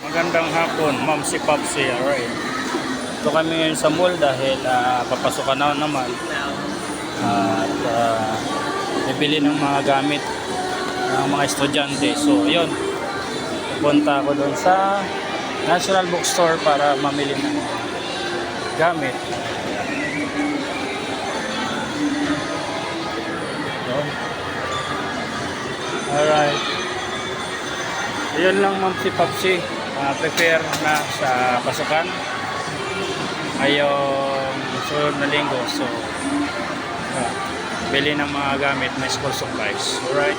Magandang hapon, Ma'am si Popsi. Alright. Ito kami ngayon sa mall dahil papasukan na naman. At bibili ng mga gamit ng mga estudyante. So, yun. Pupunta ako doon sa National Bookstore para mamili ng gamit. Yun. Alright. Yun lang, Ma'am si Popsi. Prepare na sa pasukan ngayong sunod na linggo. So, bili ng mga gamit na school supplies. Alright.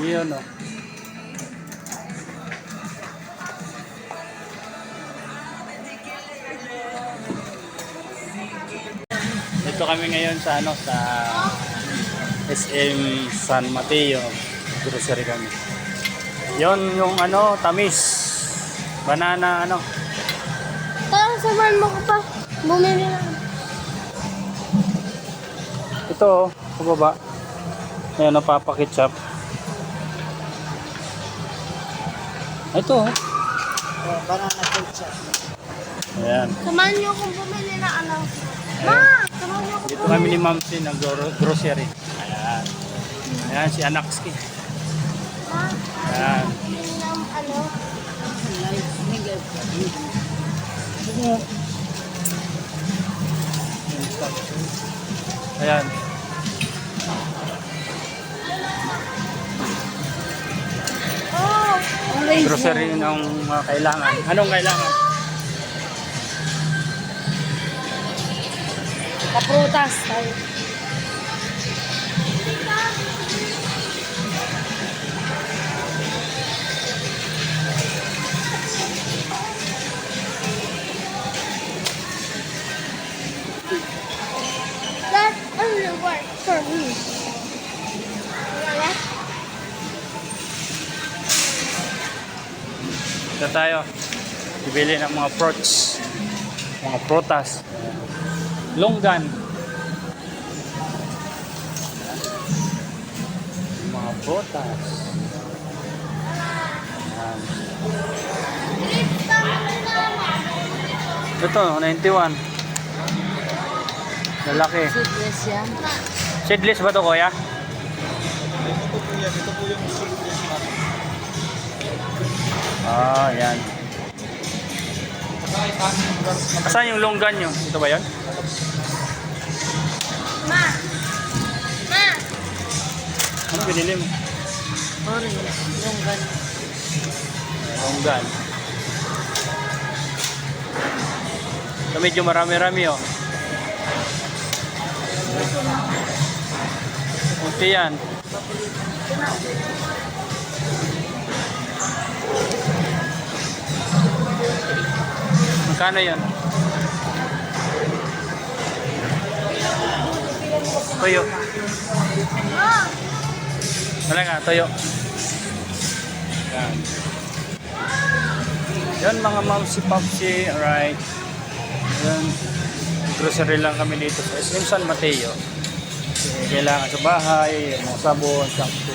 Iyon o. Dito kami ngayon sa sa SM San Mateo. Grocery kami. Yon yung tamis. Banana Tara, samahan mo ko pa. Bumili na. Ito sa baba. Ayan, napapakitchup. Ito Banana ketchup. Ayan. Samahan niyo akong bumili na Ma! Samahan niyo ako Dito kami ni Ma'am si nag-grocery. Ayan. Ayan si Anakski. Ma! Ayan. Bumili ng Ayan. Oh! Grocery ng mga kailangan. Anong kailangan? Kaprutas tayo. That only works for me. Ito tayo. Bibili ng mga fruits. Mga prutas. Longgan. Mga prutas. Ayan. Ito, 91. Lalaki. Seedless yan. Seedless ba ito, kuya? Ito po yan. Ito po yung seedless natin. Yan. Saan yung longgan nyo? Ito ba yan? Ma! Ma! Ano binili mo? Orange. Yung ganun. Longgan. Ito medyo marami-rami oh. Kunti yan. Magkano yan? Toyo. Talaga, toyo. Yan. Yan mga Ma'am si Popsi. Alright. Yan. Grocery lang kami dito sa SM San Mateo. Kailangan sa bahay, mga sabon, shampoo.